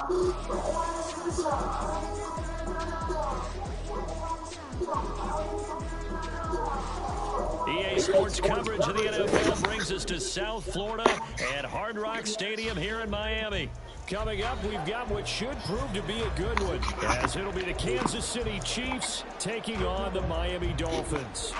EA Sports coverage of the NFL brings us to South Florida at Hard Rock Stadium here in Miami. Coming up, we've got what should prove to be a good one, as it'll be the Kansas City Chiefs taking on the Miami Dolphins.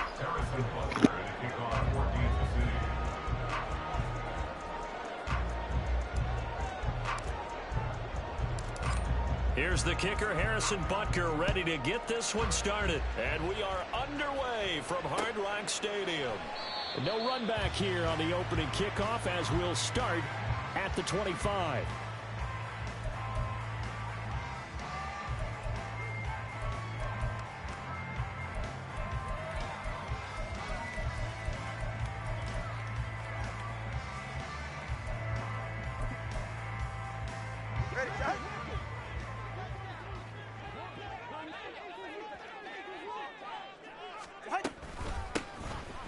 Here's the kicker, Harrison Butker, ready to get this one started. And we are underway from Hard Rock Stadium. No run back here on the opening kickoff as we'll start at the 25.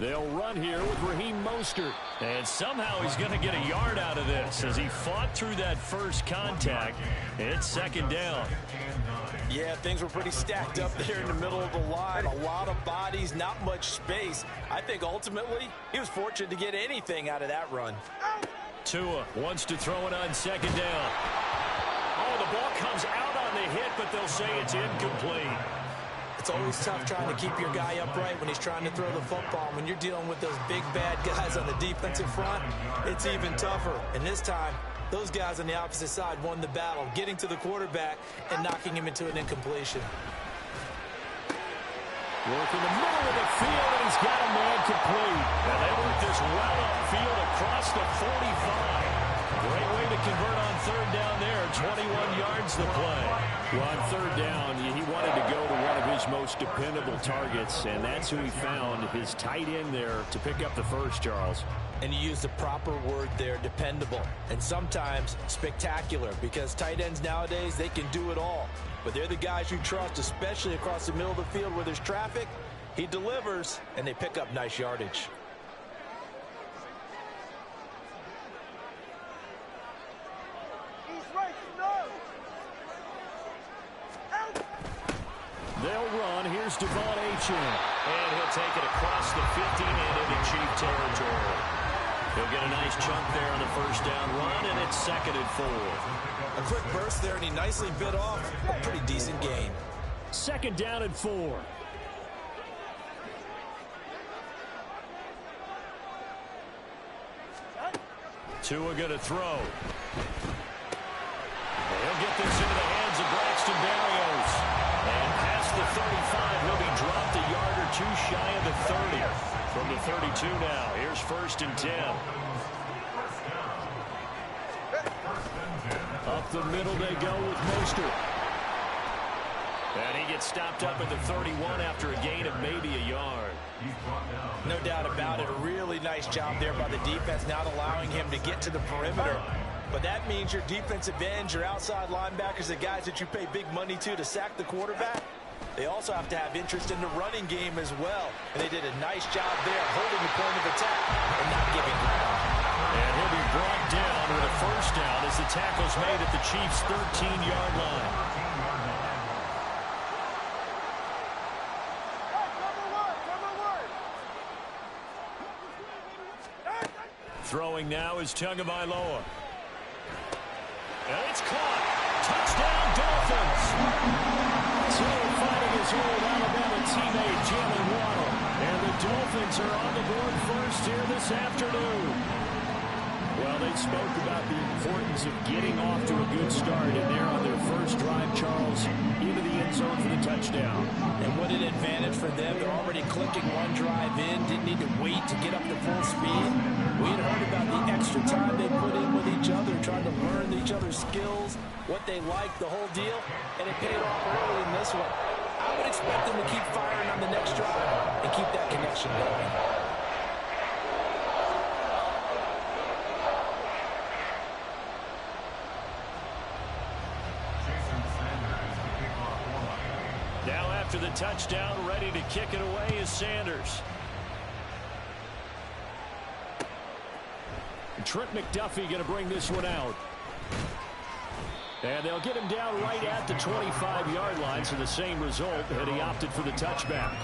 They'll run here with Raheem Mostert. And somehow he's going to get a yard out of this as he fought through that first contact. It's second down. Yeah, things were pretty stacked up there in the middle of the line. A lot of bodies, not much space. I think ultimately he was fortunate to get anything out of that run. Tua wants to throw it on second down. Oh, the ball comes out on the hit, but they'll say it's incomplete. It's always tough trying to keep your guy upright when he's trying to throw the football. When you're dealing with those big, bad guys on the defensive front, it's even tougher. And this time, those guys on the opposite side won the battle, getting to the quarterback and knocking him into an incompletion. Work in the middle of the field, and he's got a man complete. And they work this well upfield across the 45. Great way to convert on third down there. 21 yards the play. Well, on third down, he wanted to go to one of his most dependable targets, and that's who he found, his tight end there, to pick up the first, Charles. And you use the proper word there, dependable. And sometimes spectacular, because tight ends nowadays, they can do it all. But they're the guys you trust, especially across the middle of the field where there's traffic. He delivers, and they pick up nice yardage. They'll run. Here's Devon Achane. And he'll take it across the 50 and into Chief territory. He'll get a nice chunk there on the first down run, and it's second and 4. A quick burst there, and he nicely bit off a pretty decent gain. Second down and 4. Tua going to throw. He'll get this into the hands of Braxton Berrios. And past the 35, he'll be dropped a yard or two shy of the 30. From the 32 now, here's first and 10. Up the middle they go with Mostert. And he gets stopped up at the 31 after a gain of maybe a yard. No doubt about it. A really nice job there by the defense, not allowing him to get to the perimeter. But that means your defensive ends, your outside linebackers, the guys that you pay big money to sack the quarterback, they also have to have interest in the running game as well. And they did a nice job there holding the point of attack and not giving ground. And he'll be brought down with a first down as the tackle's made at the Chiefs' 13-yard line. Throwing now is Tagovailoa. And it's caught. Touchdown, Dolphins. Still fighting his old Alabama teammate, Jalen Waddle. And the Dolphins are on the board first here this afternoon. Well, they spoke about the importance of getting off to a good start, and they're on their first drive, Charles, into the end zone for the touchdown. And what an advantage for them. They're already clicking one drive in, didn't need to wait to get up to full speed. We had heard about the extra time they put in with each other, trying to learn each other's skills, what they liked, the whole deal, and it paid off early in this one. I would expect them to keep firing on the next drive and keep that connection going. Now after the touchdown, ready to kick it away is Sanders. Trent McDuffie going to bring this one out. And they'll get him down right at the 25-yard line, so the same result, and he opted for the touchback.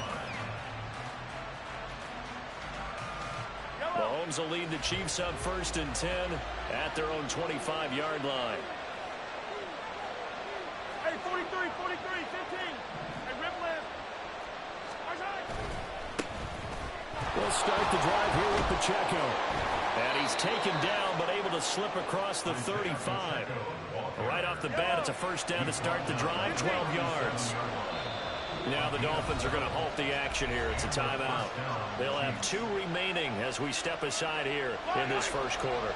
Mahomes will lead the Chiefs up 1st and 10 at their own 25-yard line. Hey, 43, 15. Hey, rip left. We'll start the drive here with Pacheco. And he's taken down, but able to slip across the 35. Right off the bat, it's a first down to start the drive, 12 yards. Now the Dolphins are going to halt the action here. It's a timeout. They'll have 2 remaining as we step aside here in this first quarter.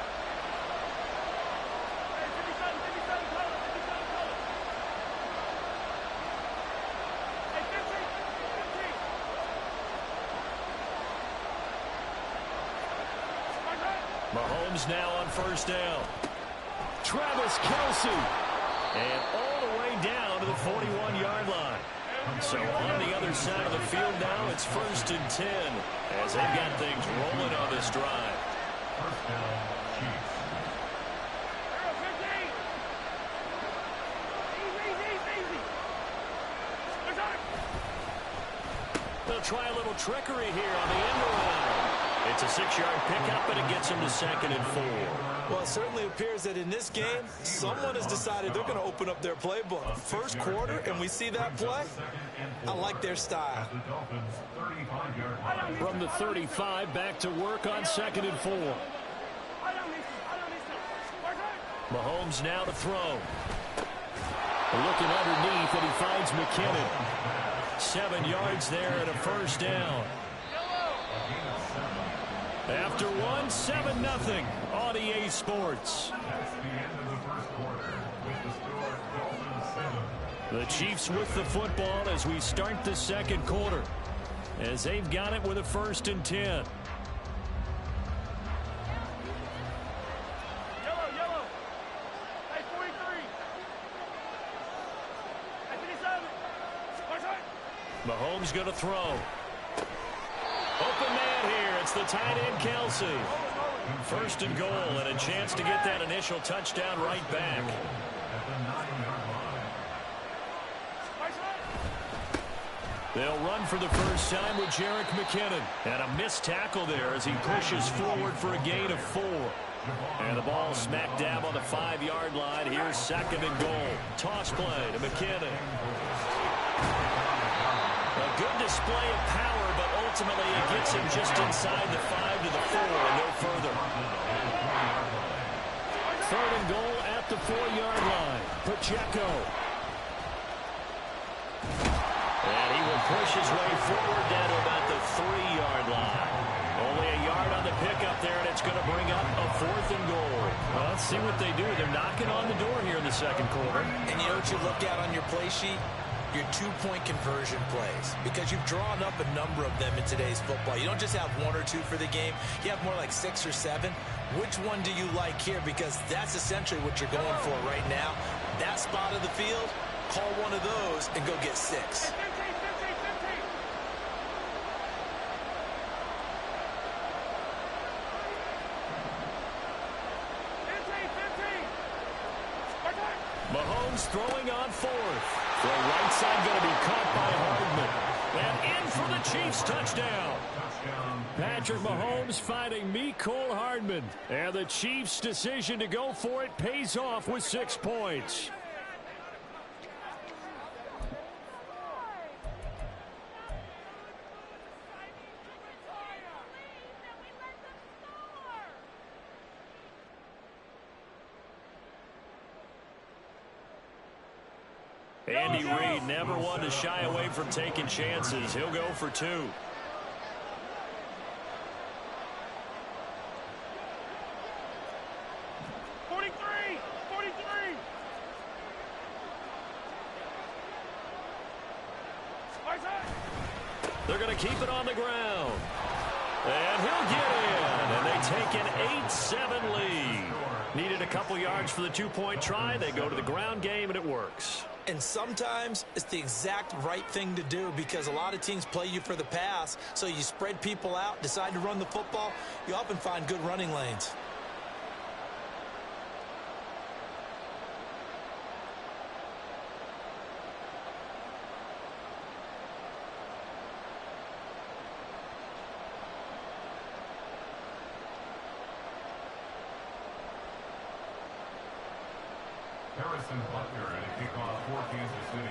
Mahomes now on first down. Travis Kelce. And all the way down to the 41-yard line. So on the other side of the field now, it's 1st and 10 as they've got things rolling on this drive. They'll try a little trickery here on the end around. It's a 6-yard pickup, and it gets them to 2nd and 4. Well, it certainly appears that in this game, someone has decided they're going to open up their playbook. First quarter, and we see that play. I like their style. From the 35, back to work on 2nd and 4. Mahomes now to throw. Looking underneath, and he finds McKinnon. 7 yards there and a first down. After 7-0 on EA Sports. The Chiefs with the football as we start the second quarter, as they've got it with a 1st and 10. Yellow. Hey, 43. Hey, 57. Mahomes going to throw. Open man here. It's the tight end, Kelce. 1st and goal, and a chance to get that initial touchdown right back. They'll run for the first time with Jerick McKinnon. And a missed tackle there as he pushes forward for a gain of 4. And the ball smack dab on the 5-yard line. Here's 2nd and goal. Toss play to McKinnon. A good display of power, but ultimately it gets him just inside the 5 to the 4 and no further. 3rd and goal at the 4-yard line. Pacheco. And he will push his way forward down to about the 3-yard line. Only a yard on the pickup there, and it's going to bring up a 4th and goal. Well, let's see what they do. They're knocking on the door here in the second quarter. And you know what you look at on your play sheet? Your 2-point conversion plays, because you've drawn up a number of them in today's football. You don't just have 1 or 2 for the game. You have more like 6 or 7. Which one do you like here? Because that's essentially what you're going for right now. That spot of the field, call one of those and go get 6. Mahomes throwing on 4th. The right side going to be caught by Hardman. And in for the Chiefs touchdown. Patrick Mahomes finding Mecole Hardman. And the Chiefs' decision to go for it pays off with 6 points. Andy Reid never one to shy away from taking chances. He'll go for 2. They're going to keep it on the ground. And he'll get in. And they take an 8-7 lead. Needed a couple yards for the 2-point try. They go to the ground game, and it works. And sometimes it's the exact right thing to do, because a lot of teams play you for the pass, so you spread people out, decide to run the football. You often find good running lanes. Kickoff for Kansas City.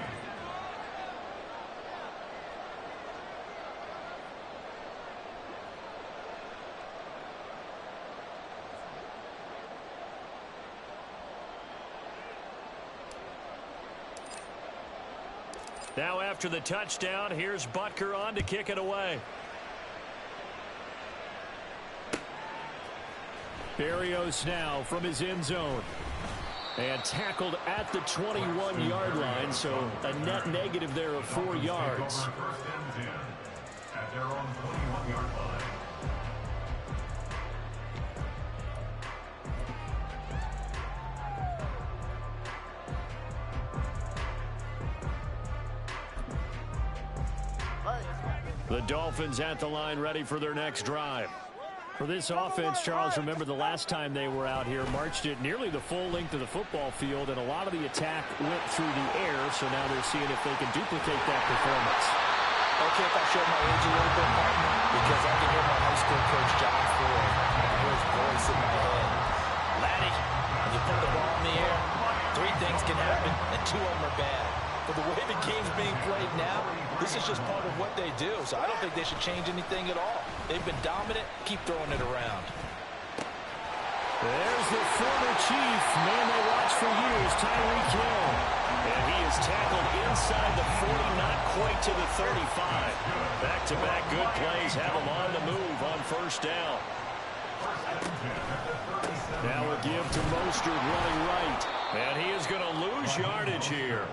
Now after the touchdown, here's Butker on to kick it away. Berrios now from his end zone. And tackled at the 21-yard line, so a net negative there of 4 yards. First and 10 at their own 21-yard line. The Dolphins at the line ready for their next drive. For this offense, Charles, remember the last time they were out here, marched it nearly the full length of the football field, and a lot of the attack went through the air, so now they're seeing if they can duplicate that performance. Okay, if I show my age a little bit, partner, because I can hear my high school coach, John Ford. I can hear his voice in my head. Laddie, when you put the ball in the air, 3 things can happen, and 2 of them are bad. But the way the game's being played now, this is just part of what they do. So I don't think they should change anything at all. They've been dominant. Keep throwing it around. There's the former Chief, man they watched for years, Tyreek Hill. And he is tackled inside the 40, not quite to the 35. Back-to-back good plays have him on the move on first down. Now a give to Mostert running right. And he is going to lose yardage here.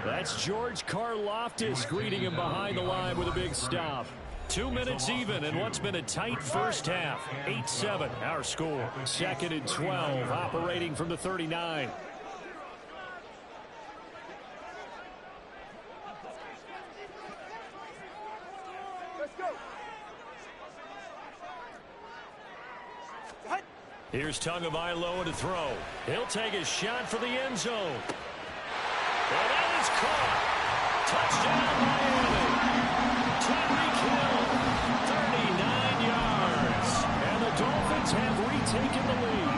That's George Karlaftis greeting him behind the line with a big stop. 2 minutes even in what's been a tight first half. 8-7 our score. 2nd and 12 operating from the 39. Let's go. Here's Tagovailoa to throw. He'll take a shot for the end zone. And that is caught. Touchdown, Miami. Tyreek Hill, 39 yards. And the Dolphins have retaken the lead.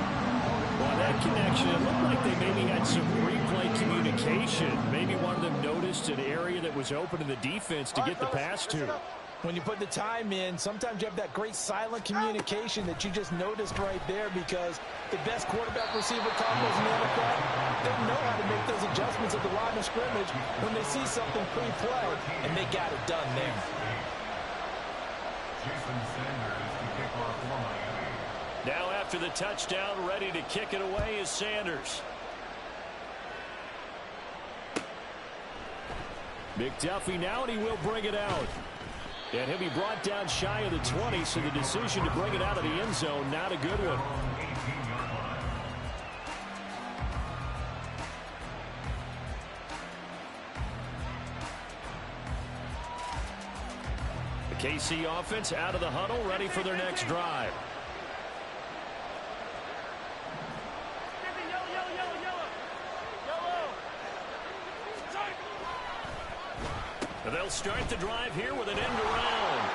Well, that connection, it looked like they maybe had some replay communication. Maybe one of them noticed an area that was open to the defense to get the pass to. When you put the time in, sometimes you have that great silent communication that you just noticed right there, because the best quarterback receiver combos in the NFL, they know how to make those adjustments at the line of scrimmage when they see something pre-play, and they got it done there. Jason Sanders to kick off for Miami. Now after the touchdown, ready to kick it away is Sanders. McDuffie now, and he will bring it out. And he'll be brought down shy of the 20, so the decision to bring it out of the end zone, not a good one. The KC offense out of the huddle, ready for their next drive. And they'll start the drive here with an end around.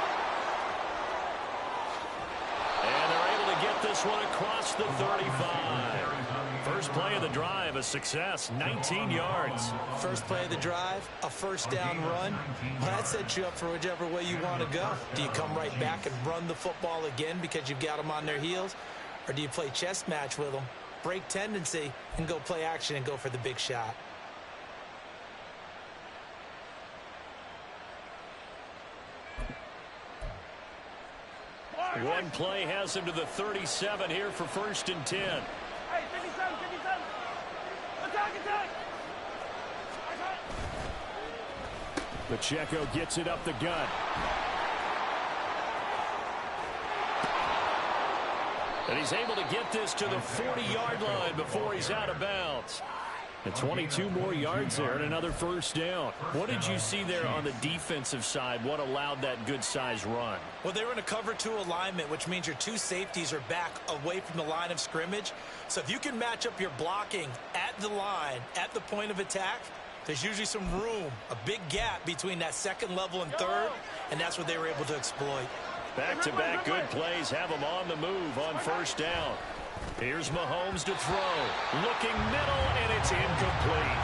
And they're able to get this one across the 35. First play of the drive, a success, 19 yards. First play of the drive, a first down run. Well, that sets you up for whichever way you want to go. Do you come right back and run the football again because you've got them on their heels? Or do you play chess match with them, break tendency, and go play action and go for the big shot? One play has him to the 37 here for 1st and 10. Hey, 57, 57. Attack. Pacheco gets it up the gut. And he's able to get this to the 40-yard line before he's out of bounds. And 22 more yards there and another first down. What did you see there on the defensive side? What allowed that good-sized run? Well, they were in a cover 2 alignment, which means your 2 safeties are back away from the line of scrimmage. So if you can match up your blocking at the line, at the point of attack, there's usually some room, a big gap between that second level and third, and that's what they were able to exploit. Back-to-back good plays have him on the move on first down. Here's Mahomes to throw. Looking middle, and it's incomplete.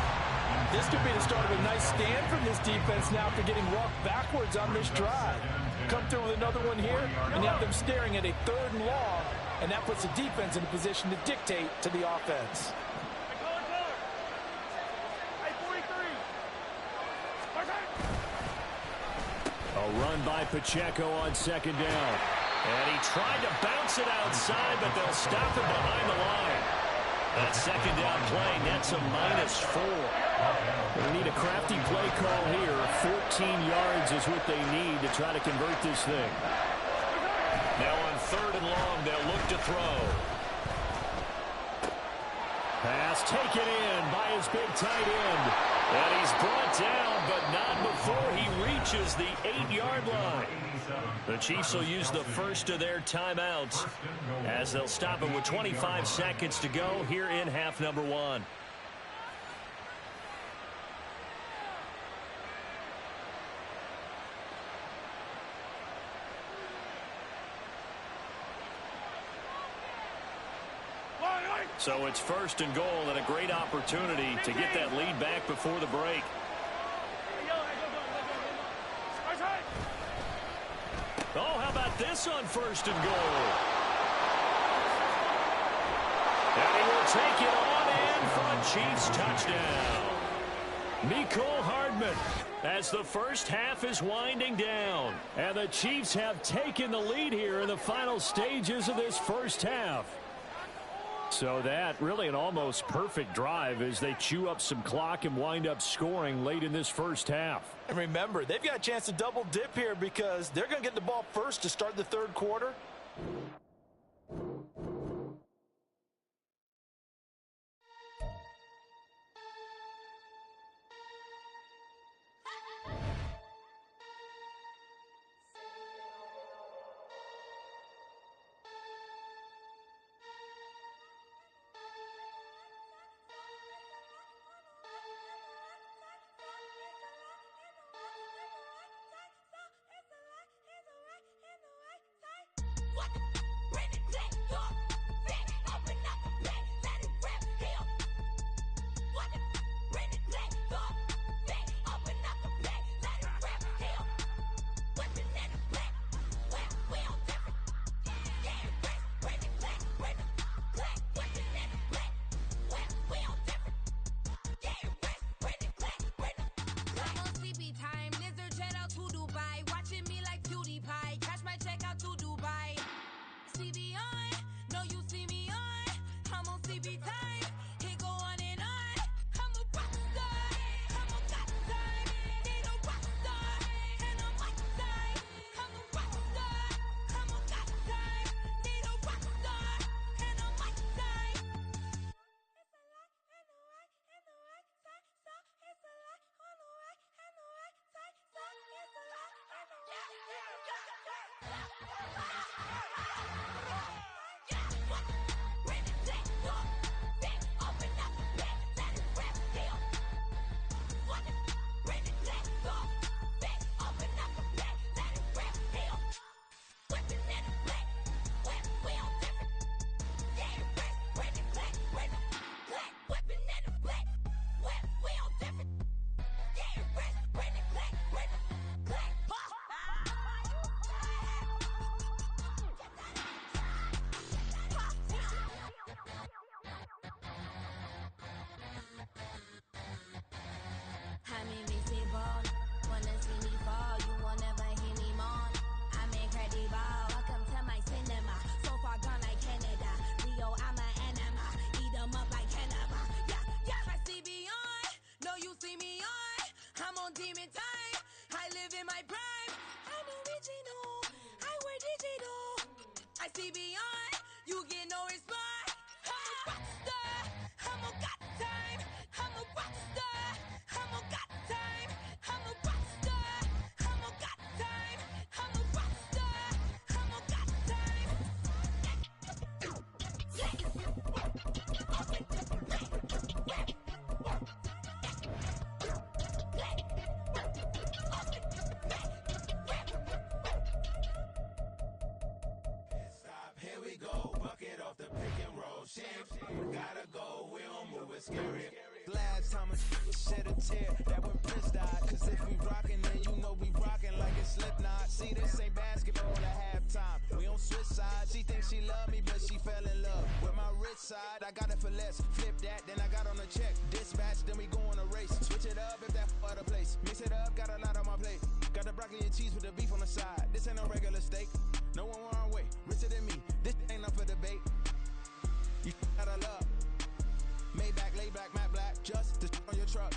This could be the start of a nice stand from this defense now after getting walked backwards on this drive. Come through with another one here, and you have them staring at a 3rd and long, and that puts the defense in a position to dictate to the offense. A run by Pacheco on 2nd down. And he tried to bounce it outside, but they'll stop it behind the line. That 2nd down play nets a -4. They need a crafty play call here. 14 yards is what they need to try to convert this thing. Now on 3rd and long, they'll look to throw. Pass taken in by his big tight end. And he's brought down, but not before he reaches the 8-yard line. The Chiefs will use the first of their timeouts as they'll stop it with 25 seconds to go here in half number 1. So it's 1st and goal and a great opportunity to get that lead back before the break. Oh, how about this on 1st and goal? And he will take it on in for a Chiefs touchdown. Mecole Hardman as the first half is winding down. And the Chiefs have taken the lead here in the final stages of this first half. So that really an almost perfect drive as they chew up some clock and wind up scoring late in this first half. And remember, they've got a chance to double dip here because they're going to get the ball first to start the 3rd quarter. Last time I said a it up, got a lot on my plate. Got the broccoli and cheese with the beef on the side. This ain't no regular steak. No one wrong way, richer than me. This ain't up for debate. You gotta love. Maybach, laid back, matte black, just to on your truck.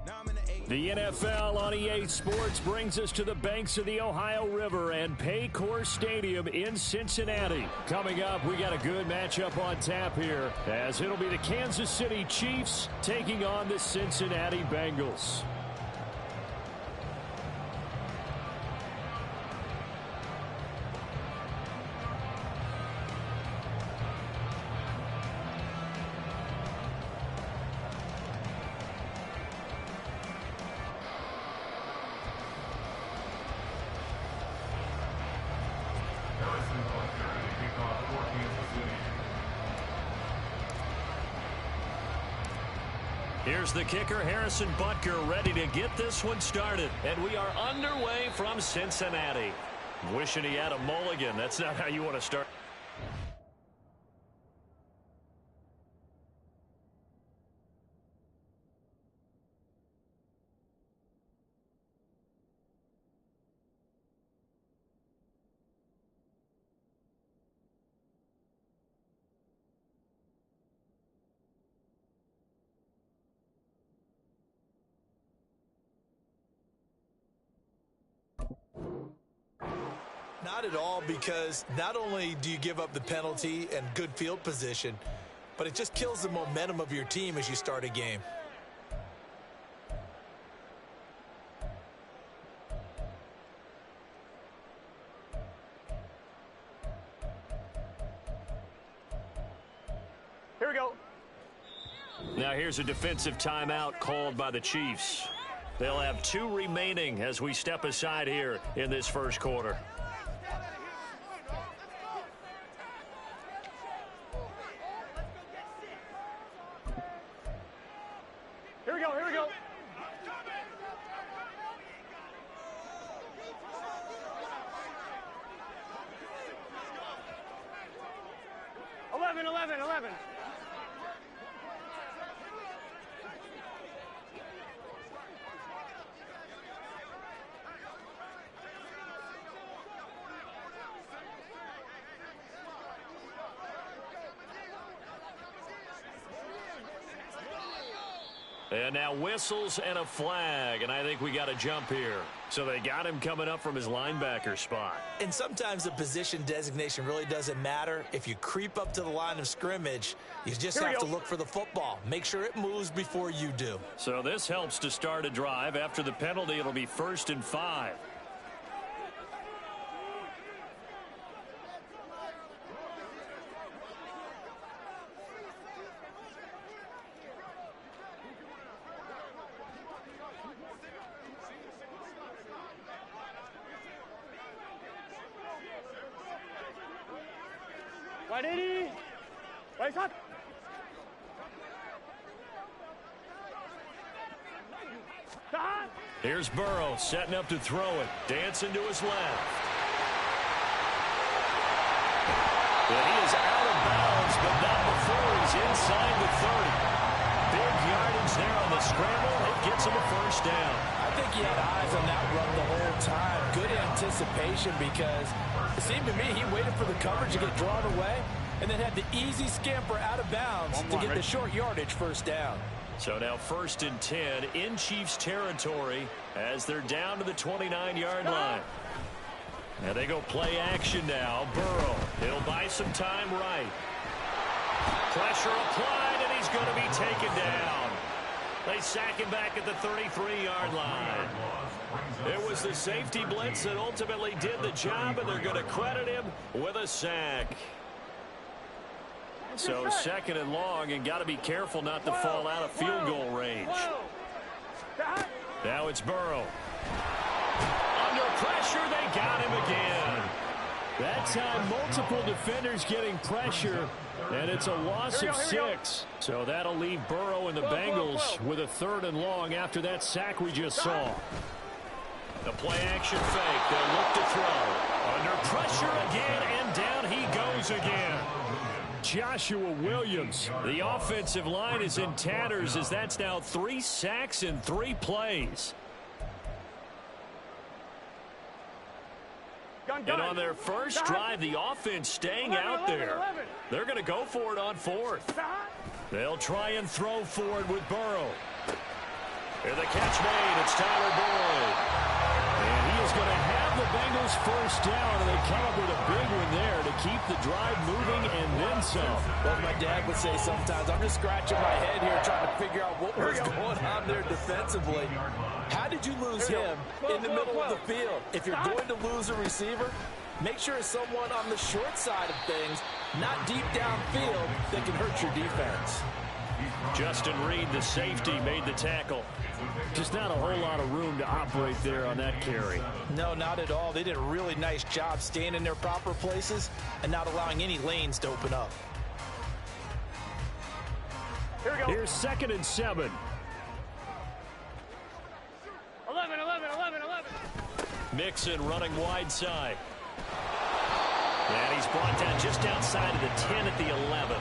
Now I'm in the 8. The NFL on EA Sports brings us to the banks of the Ohio River and Paycor Stadium in Cincinnati. Coming up, we got a good matchup on tap here, as it'll be the Kansas City Chiefs taking on the Cincinnati Bengals. Here's the kicker, Harrison Butker, ready to get this one started. And we are underway from Cincinnati. Wishing he had a mulligan. That's not how you want to start. Not at all, because not only do you give up the penalty and good field position, but it just kills the momentum of your team as you start a game. Here we go. Now here's a defensive timeout called by the Chiefs. They'll have 2 remaining as we step aside here in this first quarter. Here we go, here we go. Eleven. And now whistles and a flag, and I think we got a jump here. So they got him coming up from his linebacker spot. And sometimes the position designation really doesn't matter. If you creep up to the line of scrimmage, you just have to look for the football. Make sure it moves before you do. So this helps to start a drive. After the penalty, it'll be 1st and 5. Right 80. Right shot. Here's Burrow setting up to throw it. Dancing to his left. And he is out of bounds, but not before he's inside the 30. Big yardage there on the scramble. It gets him a first down. I think he had eyes on that run the whole time. Good anticipation, because it seemed to me he waited for the coverage to get drawn away and then had the easy scamper out of bounds to get the short yardage first down. So now 1st and 10 in Chiefs territory as they're down to the 29-yard line. Now they go play action now. Burrow, he'll buy some time right. Pressure applied, and he's going to be taken down. They sack him back at the 33-yard line. It was the safety blitz that ultimately did the job, and they're going to credit him with a sack. So 2nd and long, and got to be careful not to fall out of field goal range. Now it's Burrow. Under pressure, they got him again. That time, multiple defenders getting pressure, and it's a loss of 6. So that'll leave Burrow and the Bengals with a 3rd and long after that sack we just saw. The play-action fake. They'll look to throw. Under pressure again, and down he goes again. Joshua Williams. The offensive line is in tatters as that's now 3 sacks in 3 plays. And on their first drive, the offense staying out there. They're going to go for it on 4th. They'll try and throw for it with Burrow. And the catch made. It's Tyler Boyd. And he is going to have the Bengals first down, and they come up with a big one there to keep the drive moving and then some. Well, my dad would say sometimes, I'm just scratching my head here trying to figure out what was going on there defensively. How did you lose him in the middle of the field? If you're going to lose a receiver, make sure it's someone on the short side of things, not deep downfield, that can hurt your defense. Justin Reed, the safety, made the tackle. Just not a whole lot of room to operate there on that carry. No, not at all. They did a really nice job staying in their proper places and not allowing any lanes to open up. Here we go. Here's 2nd and 7. 11. Mixon running wide side. And he's brought down just outside of the 10 at the 11.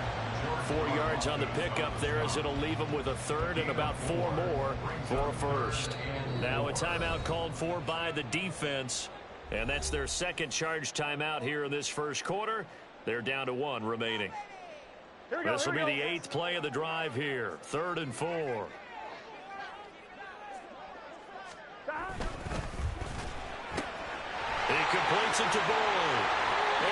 4 yards on the pickup there as it'll leave him with a 3rd and about 4 more for a 1st. Now a timeout called for by the defense. And that's their 2nd charge timeout here in this 1st quarter. They're down to 1 remaining. This will be the 8th play of the drive here. 3rd and 4. He completes it to Boyd.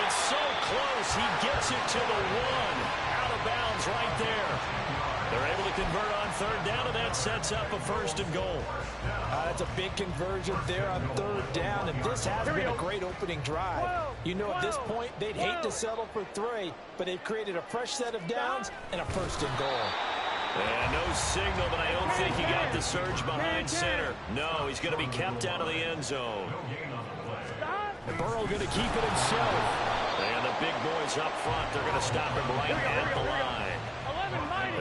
It's so close. He gets it to the 1. Out of bounds right there. They're able to convert on 3rd down, and that sets up a 1st and goal. That's a big conversion there on 3rd down, and this has been a great opening drive. You know, at this point, they'd hate to settle for 3, but they've created a fresh set of downs and a 1st and goal. And no signal, but I don't think he got the surge behind center. No, he's going to be kept out of the end zone. And Burrow going to keep it himself. And the big boys up front, they're going to stop him right at the line.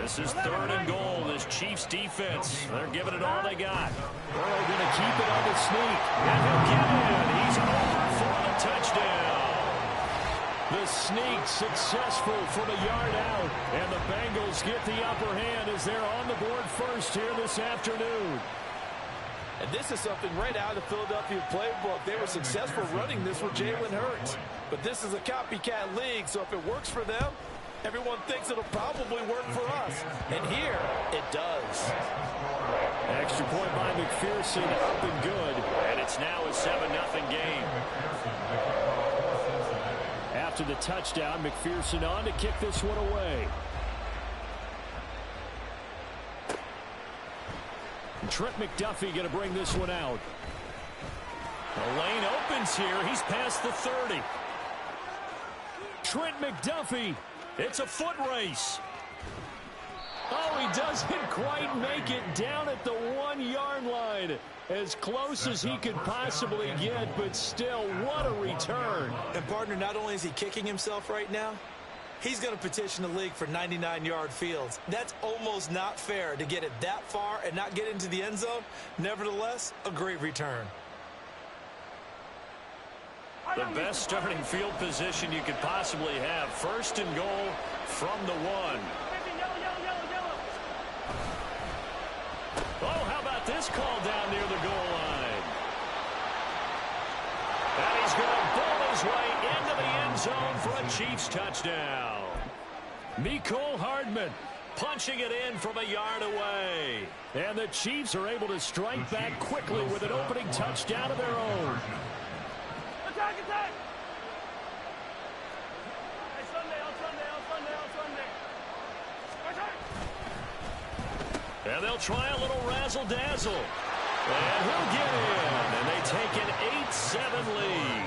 This is 3rd and goal. This Chiefs defense, they're giving it all they got. Burrow going to keep it on the sneak. And he'll get in. He's over for the touchdown. The sneak successful from a yard out. And the Bengals get the upper hand as they're on the board first here this afternoon. And this is something right out of the Philadelphia playbook. They were successful running this with Jalen Hurts. But this is a copycat league, so if it works for them, everyone thinks it'll probably work for us. And here, it does. Extra point by McPherson, up and good. And it's now a 7-0 game. After the touchdown, McPherson on to kick this one away. Trent McDuffie going to bring this one out. The lane opens here. He's past the 30. Trent McDuffie. It's a foot race. Oh, he doesn't quite make it down at the 1-yard line. As close as he could possibly get, but still, what a return. And, partner, not only is he kicking himself right now, he's going to petition the league for 99-yard fields. That's almost not fair to get it that far and not get into the end zone. Nevertheless, a great return. The best starting field position you could possibly have. 1st and goal from the 1. Oh, how about this call down near the goal line? And he's going to bowl his way into the end zone for a Chiefs touchdown. Mecole Hardman punching it in from a yard away. And the Chiefs are able to strike back quickly with an opening touchdown of their own. Attack! Hey, Sunday. And they'll try a little razzle-dazzle. And he'll get in. And they take an 8-7 lead.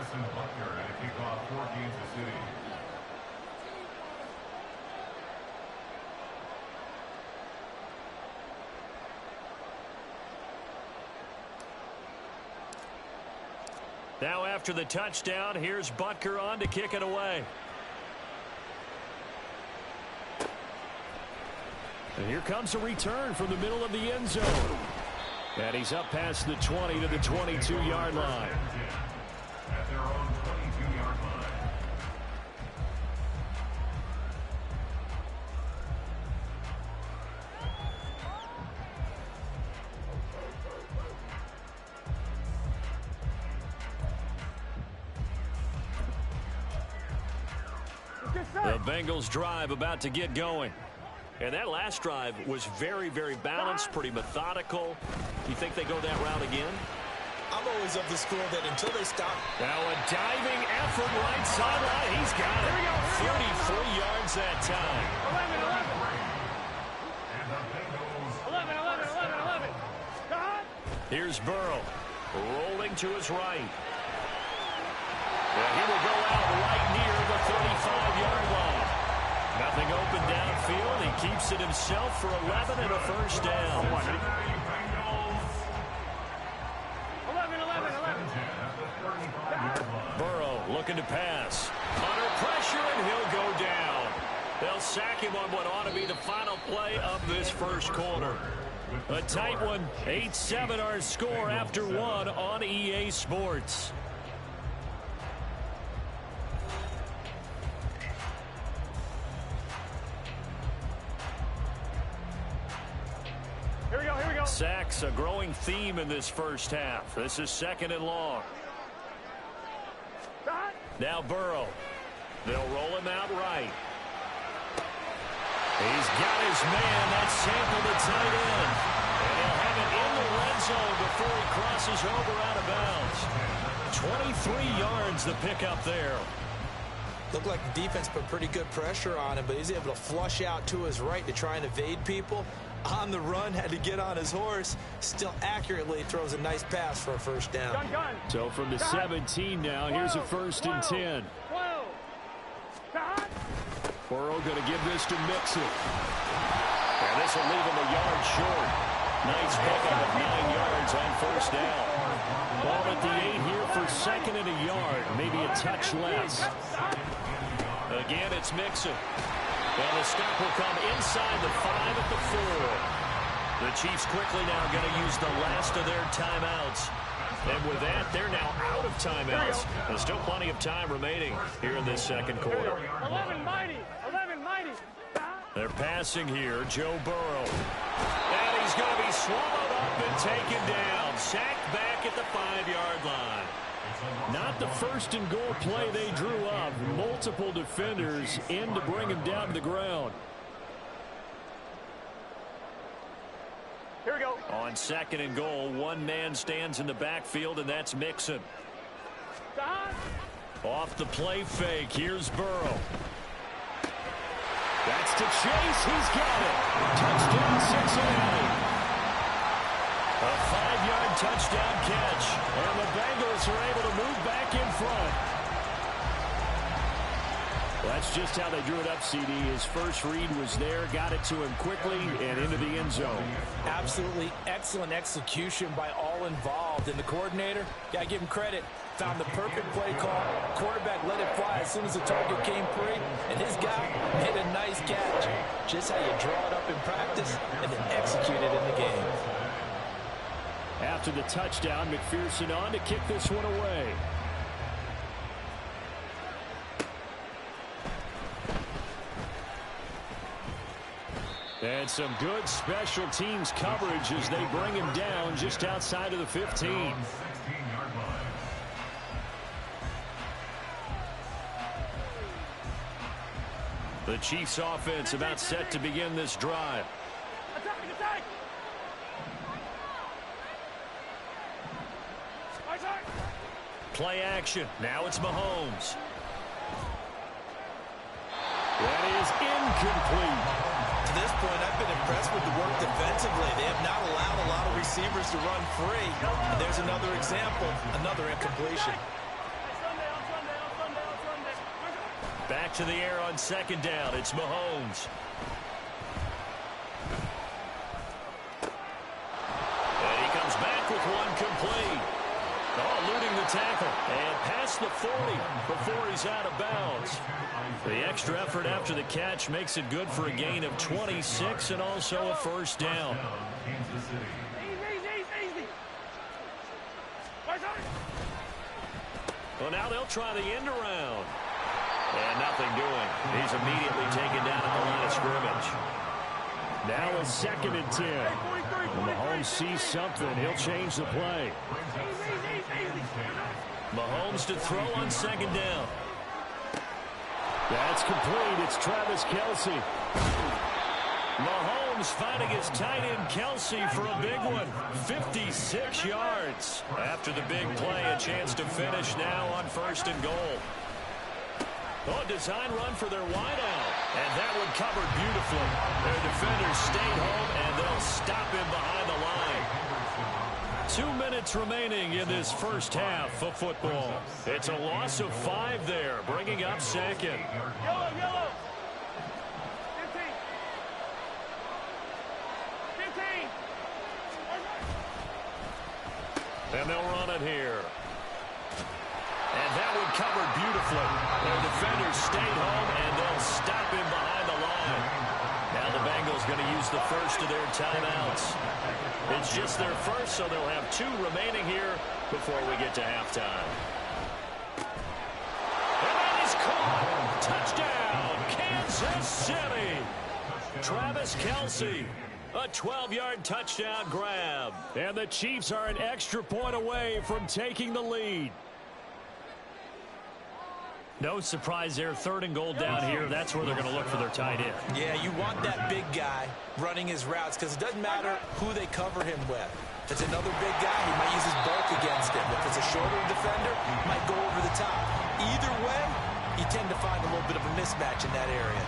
Harrison Butker to kick off for Kansas City. Now after the touchdown, here's Butker on to kick it away. And here comes a return from the middle of the end zone. And he's up past the 20 to the 22-yard line. At their own 22-yard line. The Bengals drive about to get going. And that last drive was very, very balanced, pretty methodical. You think they go that route again? I'm always of the school that until they stop. Now a diving effort right sideline. He's got it. 33 yards that time. 11. Here's Burrow rolling to his right. He will go out right near the 35-yard line. Nothing open downfield. He keeps it himself for 11 and a first down. 11. Burrow looking to pass. Under pressure, and he'll go down. They'll sack him on what ought to be the final play of this first quarter. A tight one. 8-7 our score after one on EA Sports. Here we go. Sacks, a growing theme in this first half. This is 2nd and long. Now Burrow. They'll roll him out right. He's got his man. That's Sample, the tight end. And he'll have it in the red zone before he crosses over out of bounds. 23 yards the pickup there. Looked like the defense put pretty good pressure on him, but he's able to flush out to his right to try and evade people. On the run, had to get on his horse. Still accurately throws a nice pass for a first down. Gun. So from the 17 now, here's a 1st and 10. Burrow going to give this to Mixon. And this will leave him a yard short. Nice pickup of 9 yards on first down. Ball at the 8 here for 2nd and a yard. Maybe a touch less. Again, it's Mixon. Well, the stop will come inside the 5 at the 4. The Chiefs quickly now going to use the last of their timeouts. And with that, they're now out of timeouts. There's still plenty of time remaining here in this second quarter. 11 mighty. They're passing here, Joe Burrow. And he's going to be swallowed up and taken down. Sacked back at the 5-yard line. Not the 1st and goal play they drew up. Multiple defenders in to bring him down to the ground. Here we go. On 2nd and goal, one man stands in the backfield, and that's Mixon. Off the play fake, here's Burrow. That's to Chase. He's got it. Touchdown, Cincinnati. A 5-yard touchdown catch. And the Bengals are able to move back in front. Well, that's just how they drew it up, CD. His first read was there, got it to him quickly, and into the end zone. Absolutely excellent execution by all involved. And the coordinator, got to give him credit, found the perfect play call. Quarterback let it fly as soon as the target came free, and his guy made a nice catch. Just how you draw it up in practice and then execute it in the game. After the touchdown, McPherson on to kick this one away. And some good special teams coverage as they bring him down just outside of the 15. 16-yard line. The Chiefs offense about set to begin this drive. Attack! Play action. Now it's Mahomes. That is incomplete. To this point, I've been impressed with the work defensively. They have not allowed a lot of receivers to run free. And there's another example, another incompletion. back to the air on second down. It's Mahomes. And he comes back with one complete. Oh, eluding the tackle. And past the 40 before he's out of bounds. The extra effort after the catch makes it good for a gain of 26 and also a first down. Well, now they'll try the end around. And nothing doing. He's immediately taken down at the line of scrimmage. Now a 2nd and 10. When Mahomes sees something, he'll change the play. Mahomes to throw on 2nd down. That's complete. It's Travis Kelce. Mahomes finding his tight end Kelce for a big one. 56 yards. After the big play, a chance to finish now on 1st and goal. Oh, design run for their wideout. And that one covered beautifully. Their defenders stayed home, and they'll stop him behind the line. 2 minutes remaining in this first half of football. It's a loss of 5 there, bringing up 2nd. Yellow, yellow. 15. 15. And they'll run it here. And that one covered beautifully. Their defenders stayed home, and they'll stop him behind the line. Now the Bengals going to use the first of their timeouts. It's just their first, so they'll have 2 remaining here before we get to halftime. And that is caught. Touchdown, Kansas City. Travis Kelce. A 12-yard touchdown grab. And the Chiefs are an extra point away from taking the lead. No surprise there. 3rd and goal down here. That's where they're going to look for their tight end. Yeah, you want that big guy running his routes because it doesn't matter who they cover him with. If it's another big guy, he might use his bulk against him. If it's a shorter defender, he might go over the top. Either way, you tend to find a little bit of a mismatch in that area.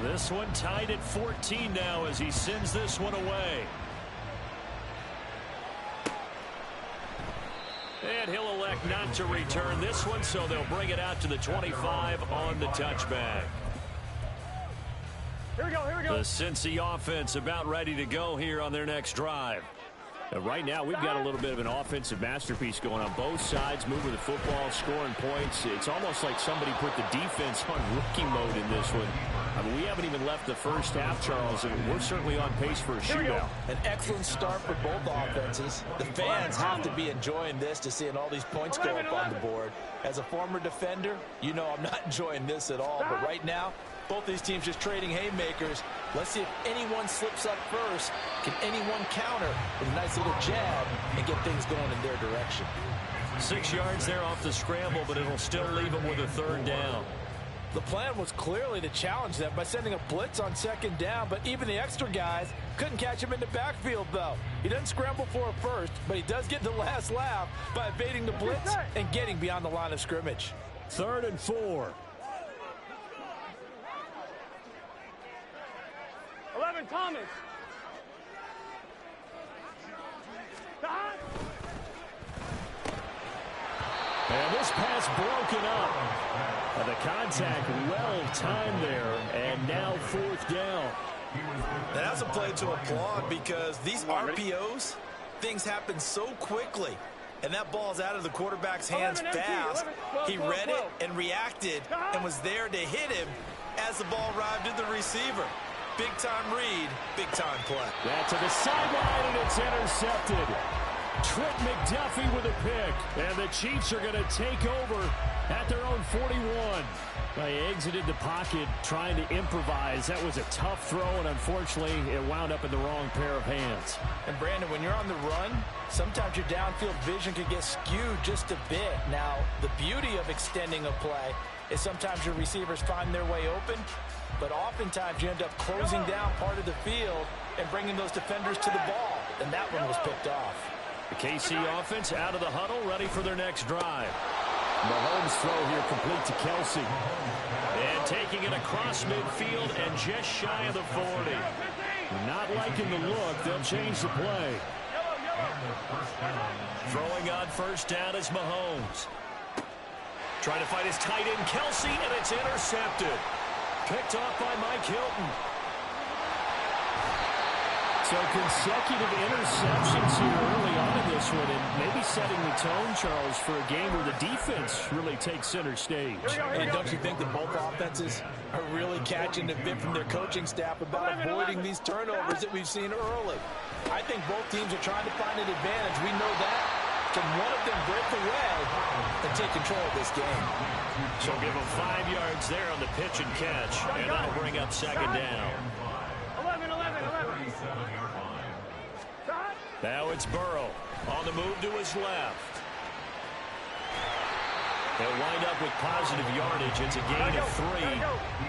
This one tied at 14 now as he sends this one away. And he'll elect not to return this one, so they'll bring it out to the 25 on the touchback. Here we go, here we go. The Cincy offense about ready to go here on their next drive. Right now, we've got a little bit of an offensive masterpiece going on both sides, moving the football, scoring points. It's almost like somebody put the defense on rookie mode in this one. I mean, we haven't even left the first half, Charles, and we're certainly on pace for a shootout. An excellent start for both offenses. The fans have to be enjoying this to seeing all these points go up on the board. As a former defender, you know I'm not enjoying this at all. But right now, both these teams just trading haymakers. Let's see if anyone slips up first. Can anyone counter with a nice little jab and get things going in their direction? 6 yards there off the scramble, but it'll still leave them with a 3rd down. The plan was clearly to challenge them by sending a blitz on 2nd down, but even the extra guys couldn't catch him in the backfield, though. He doesn't scramble for a first, but he does get the last laugh by evading the blitz and getting beyond the line of scrimmage. 3rd and 4. 11, Thomas. And this pass broken up. And the contact well timed there, and now 4th down. That's a play to applaud because these RPOs, things happen so quickly. And that ball's out of the quarterback's hands fast. He read it and reacted and was there to hit him as the ball arrived at the receiver. Big-time read, big-time play. That's to the sideline, and it's intercepted. Trent McDuffie with a pick. And the Chiefs are going to take over at their own 41. They exited the pocket trying to improvise. That was a tough throw, and unfortunately, it wound up in the wrong pair of hands. And, Brandon, when you're on the run, sometimes your downfield vision can get skewed just a bit. Now, the beauty of extending a play is sometimes your receivers find their way open, but oftentimes you end up closing down part of the field and bringing those defenders to the ball, and that one was picked off. The KC offense out of the huddle, ready for their next drive. Mahomes' throw here complete to Kelce. And taking it across midfield and just shy of the 40. Not liking the look. They'll change the play. Throwing on first down is Mahomes. Trying to find his tight end, Kelsey, and it's intercepted. Picked off by Mike Hilton. So consecutive interceptions here early on in this one, and maybe setting the tone, Charles, for a game where the defense really takes center stage. And don't you think that both offenses are really catching the bit from their coaching staff about avoiding these turnovers that we've seen early? I think both teams are trying to find an advantage. We know that. Can one of them break away and take control of this game? So give them 5 yards there on the pitch and catch, and that'll bring up second down. 11. Now it's Burrow on the move to his left. They'll wind up with positive yardage. It's a gain of 3,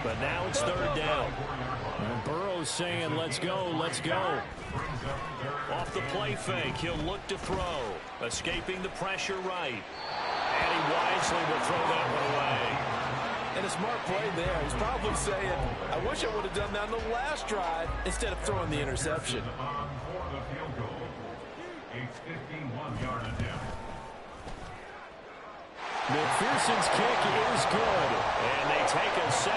but now it's third down. And Burrow's saying, let's go, let's go. Off the play fake, he'll look to throw. Escaping the pressure right. And he wisely will throw that one away. And a smart play there. He's probably saying, I wish I would have done that on the last drive instead of throwing the interception. McPherson's kick is good. And they take a 17-14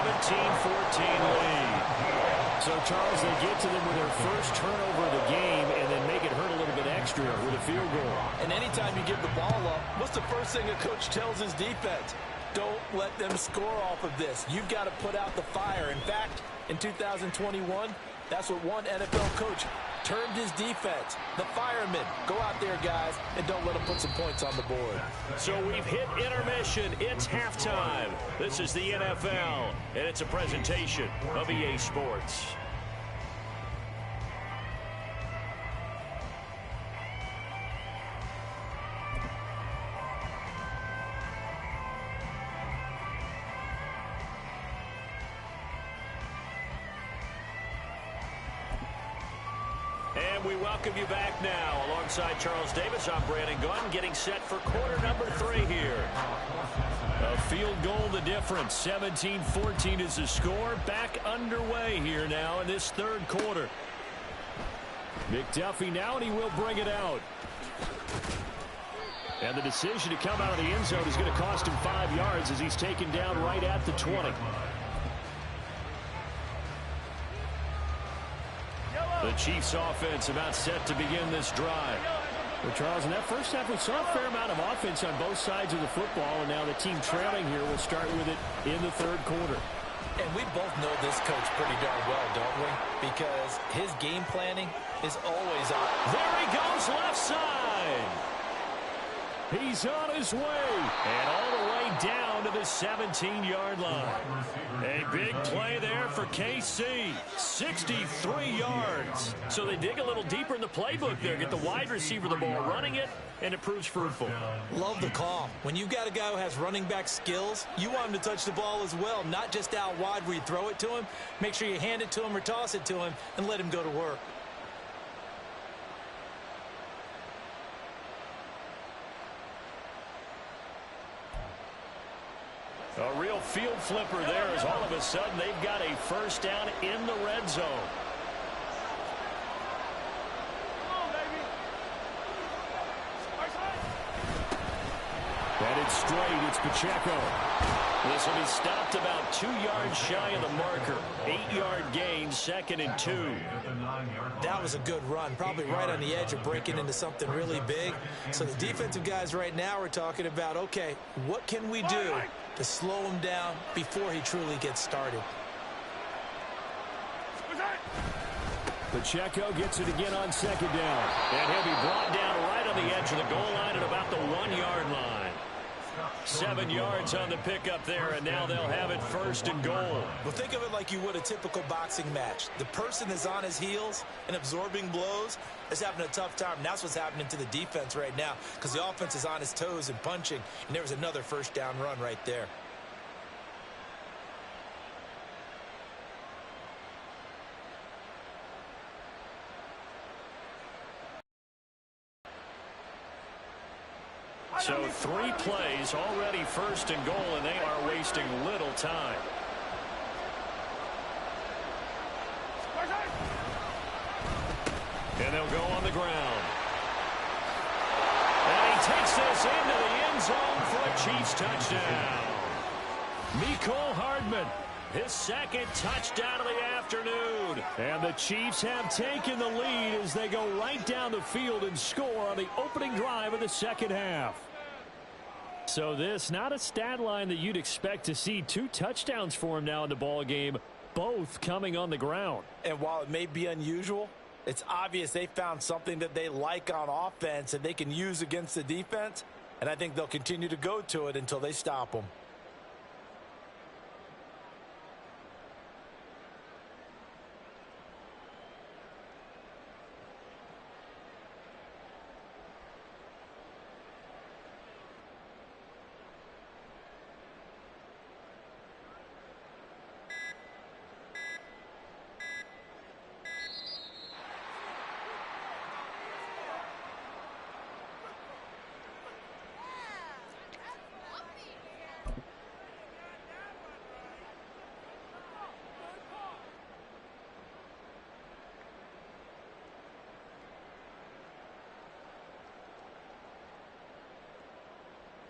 lead. So, Charles, they get to them with their first turnover of the game and then make it hurt a little bit extra with a field goal. And anytime you give the ball up, what's the first thing a coach tells his defense? Don't let them score off of this. You've got to put out the fire. In fact, in 2021, that's what one NFL coach termed his defense. The firemen. Go out there, guys, and don't let them put some points on the board. So we've hit intermission. It's halftime. This is the NFL, and it's a presentation of EA Sports. And we welcome you back now. Alongside Charles Davis, I'm Brandon Gunn, getting set for quarter number 3 here. A field goal the difference. 17-14 is the score. Back underway here now in this third quarter. McDuffie now, and he will bring it out. And the decision to come out of the end zone is going to cost him 5 yards as he's taken down right at the 20. The Chiefs offense about set to begin this drive. Well, Charles, in that first half, we saw a fair amount of offense on both sides of the football, and now the team trailing here will start with it in the third quarter. And we both know this coach pretty darn well, don't we? Because his game planning is always on. There he goes, left side. He's on his way. And all the way down to the 17-yard line. A big play there for KC. 63 yards. So they dig a little deeper in the playbook there. Get the wide receiver the ball, running it, and it proves fruitful. Love the call. When you've got a guy who has running back skills, you want him to touch the ball as well, not just out wide where you throw it to him. Make sure you hand it to him or toss it to him and let him go to work. A real field flipper there as all of a sudden they've got a first down in the red zone. Headed straight, it's Pacheco. This will be stopped about 2 yards shy of the marker. 8-yard gain, 2nd and 2. That was a good run, probably right on the edge of breaking into something really big. So the defensive guys right now are talking about, okay, what can we do to slow him down before he truly gets started? Pacheco gets it again on 2nd down. And he'll be brought down right on the edge of the goal line at about the 1-yard line. 7 yards on the pickup there, and now they'll have it 1st and goal. Well, think of it like you would a typical boxing match. The person is on his heels and absorbing blows is having a tough time. And that's what's happening to the defense right now because the offense is on his toes and punching, and there was another first down run right there. So 3 plays, already 1st and goal, and they are wasting little time. He'll go on the ground. And he takes this into the end zone for a Chiefs touchdown. Mecole Hardman, his second touchdown of the afternoon. And the Chiefs have taken the lead as they go right down the field and score on the opening drive of the second half. So this, not a stat line that you'd expect to see. 2 touchdowns for him now in the ball game, both coming on the ground. And while it may be unusual, it's obvious they found something that they like on offense and they can use against the defense. And I think they'll continue to go to it until they stop them.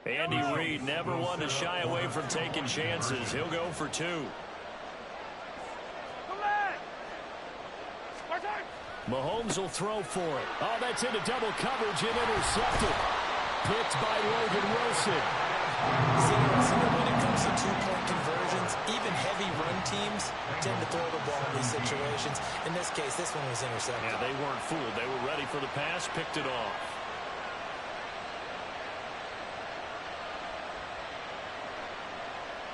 Andy Reid never one to shy away from taking chances. He'll go for 2. Mahomes will throw for it. Oh, that's into double coverage and intercepted. Picked by Logan Wilson. See, when it comes to 2-point conversions, even heavy run teams tend to throw the ball in these situations. In this case, this one was intercepted. Yeah, they weren't fooled. They were ready for the pass, picked it off.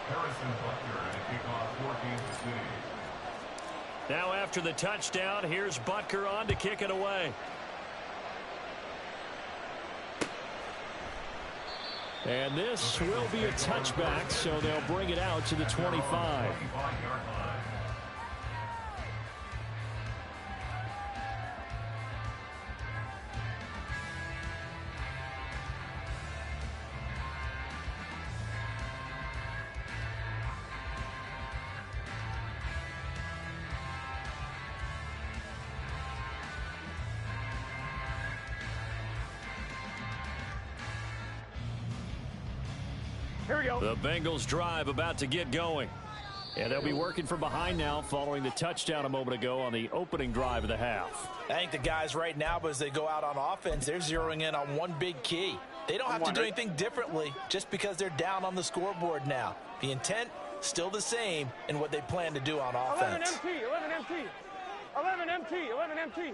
Harrison Butker to kick off for Kansas City. Now after the touchdown, here's Butker on to kick it away. And this will be a touchback, so they'll bring it out to the 25. 25-yard line. Here we go. The Bengals drive about to get going. And they'll be working from behind now following the touchdown a moment ago on the opening drive of the half. I think the guys right now, as they go out on offense, they're zeroing in on one big key. They don't have to do anything differently just because they're down on the scoreboard now. The intent, still the same in what they plan to do on offense. 11 MT, 11 MT. 11 MT, 11 MT.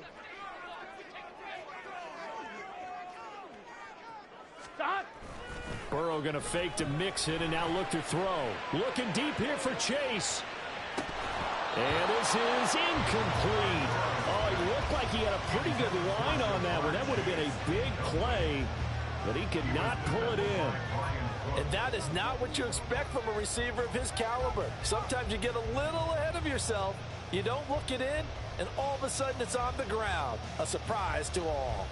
Stop. Burrow going to fake to mix it and now look to throw. Looking deep here for Chase. And this is incomplete. Oh, it looked like he had a pretty good line on that one. That would have been a big play, but he could not pull it in. And that is not what you expect from a receiver of his caliber. Sometimes you get a little ahead of yourself. You don't look it in, and all of a sudden it's on the ground. A surprise to all.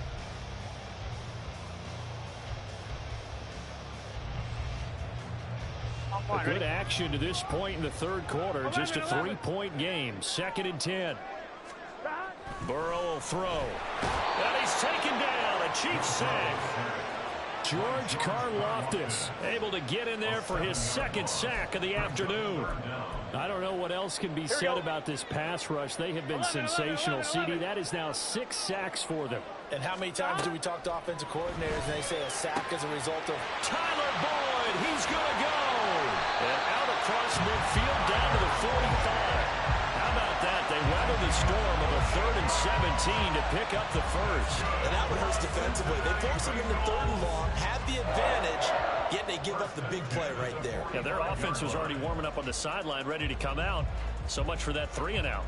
A good action to this point in the third quarter. Just a 3-point game. 2nd and 10. Burrow will throw. And he's taken down. A Chiefs sack. George Karlaftis able to get in there for his 2nd sack of the afternoon. I don't know what else can be said about this pass rush. They have been sensational, CD. That is now 6 sacks for them. And how many times do we talk to offensive coordinators and they say a sack is a result of Tyler Boyd. He's going to go. And out across midfield down to the 45. How about that? They weathered the storm of a 3rd and 17 to pick up the first. And that one hurts defensively. They force him into 3rd and long, have the advantage, yet they give up the big play right there. Yeah, their offense was already warming up on the sideline, ready to come out. So much for that 3 and out.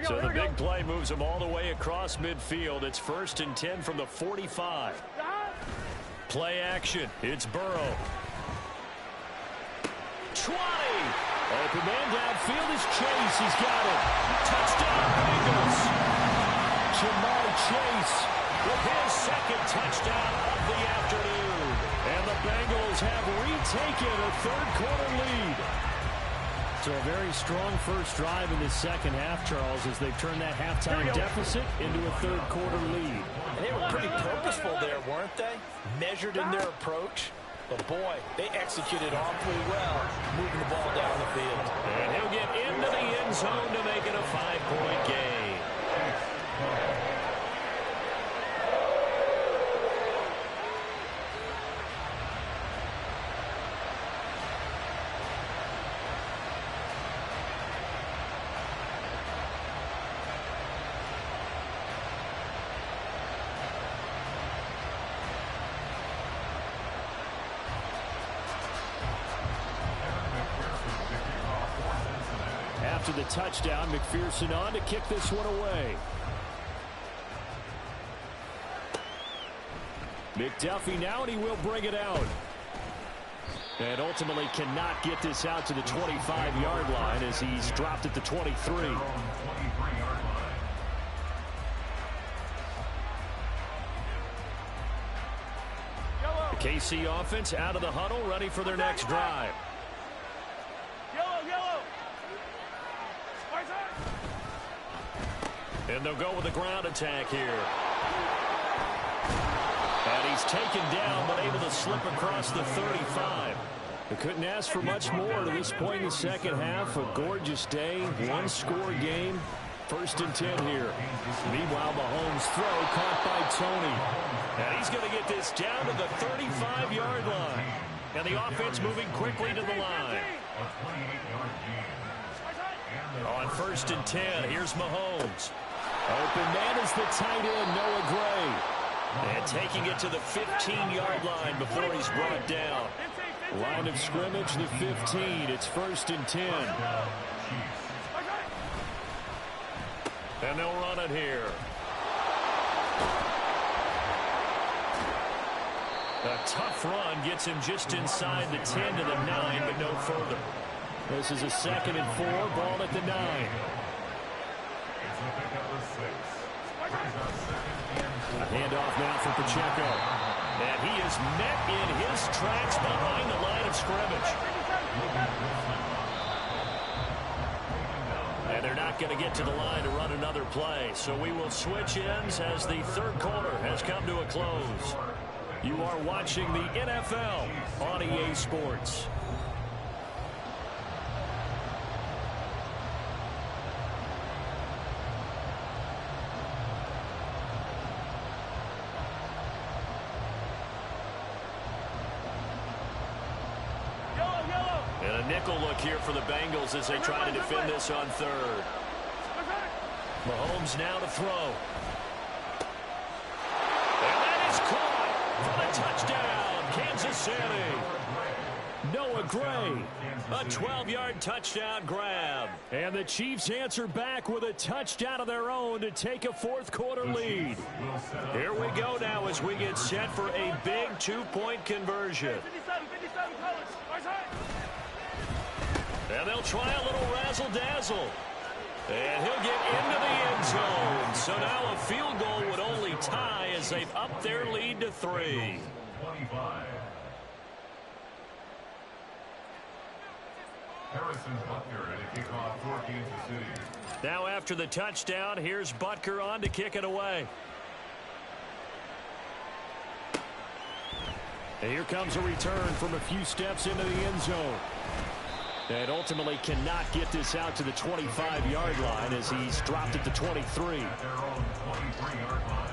So the big play moves them all the way across midfield. It's 1st and 10 from the 45. Play action. It's Burrow. 20. Open man downfield is Chase. He's got it. Touchdown Bengals. Jamar Chase with his 2nd touchdown of the afternoon. And the Bengals have retaken a 3rd quarter lead. So a very strong first drive in the second half, Charles, as they've turned that halftime deficit into a third-quarter lead. And they were pretty purposeful there, weren't they? Measured in their approach. But, boy, they executed awfully well, moving the ball down the field. And he'll get into the end zone to make it a 5-point game. After the touchdown, McPherson on to kick this one away. McDuffie now, and he will bring it out. And ultimately cannot get this out to the 25-yard line as he's dropped at the 23. The KC offense out of the huddle, ready for their next drive. And they'll go with a ground attack here. And he's taken down, but able to slip across the 35. They couldn't ask for much more to this point in the second half. A gorgeous day, one-score game. 1st and 10 here. Meanwhile, Mahomes' throw caught by Tony. And he's going to get this down to the 35-yard line. And the offense moving quickly to the line. On 1st and 10, here's Mahomes. Open man is the tight end, Noah Gray. And taking it to the 15-yard line before he's brought down. Line of scrimmage, the 15. It's 1st and 10. And they'll run it here. A tough run gets him just inside the 10 to the 9, but no further. This is a 2nd and 4, ball at the 9. A handoff now for Pacheco. And he is met in his tracks behind the line of scrimmage. And they're not going to get to the line to run another play. So we will switch ends as the third quarter has come to a close. You are watching the NFL on EA Sports. And a nickel look here for the Bengals as they try to defend this on 3rd. Mahomes now to throw. And that is caught for the touchdown, Kansas City. Noah Gray, a 12-yard touchdown grab. And the Chiefs answer back with a touchdown of their own to take a 4th quarter lead. Here we go now as we get set for a big 2-point conversion. And they'll try a little razzle-dazzle. And he'll get into the end zone. So now a field goal would only tie as they've upped their lead to 3. Harrison Butker to kick off for Kansas City. Now after the touchdown, here's Butker on to kick it away. And here comes a return from a few steps into the end zone. And ultimately cannot get this out to the 25-yard line as he's dropped at the 23. At their own 23-yard line.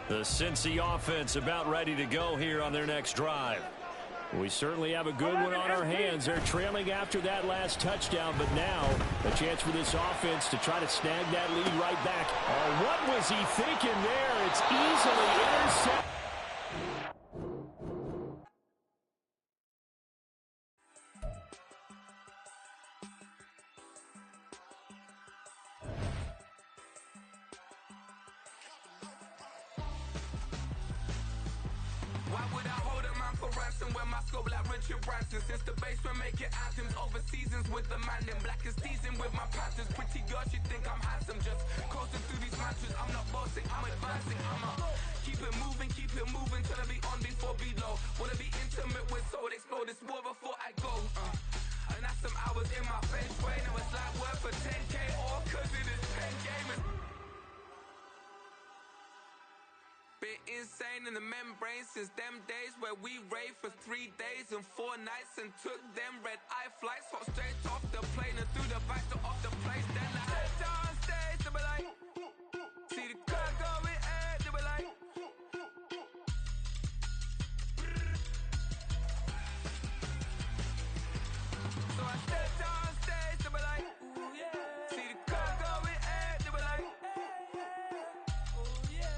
The Cincy offense about ready to go here on their next drive. We certainly have a good one on our hands. They're trailing after that last touchdown, but now a chance for this offense to try to snag that lead right back. Oh, what was he thinking there? It's easily intercepted. Since the basement making items over seasons with the man in black is teasing with my patterns. Pretty girl, she think I'm handsome. Just coasting through these matches. I'm not bossing, I'm advancing. I'm a keep it moving, tryna be on before below. Wanna be intimate with soul, explore this war before I go. And that's some hours in my face way. Now it's like work for 10K, all cause it is 10 gamers. Been insane in the membrane since them days where we raved for 3 days and 4 nights and took them red-eye flights. Hot straight off the plane and through the back door of the place. Then I head down stage, they be like, see the crowd going air, they be like, so I step down stage, they be like, ooh yeah. See the crowd going air, they be like, ooh yeah.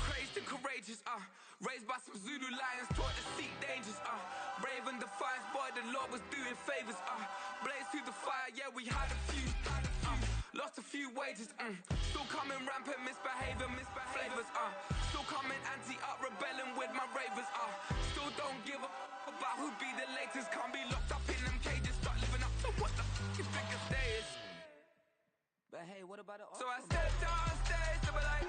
Crazed and courageous, raised by some Zulu lions, taught to seek dangers, brave and defiant, boy, the Lord was doing favors, blaze through the fire, yeah, we had a few, lost a few wages, still coming rampant, misbehaving, flavors, still coming anti-up, rebelling with my ravers, still don't give a about who be the latest, can't be locked up in them cages, start living up to what the you think a day is. But hey, what about it? So I stepped on stage, they were like,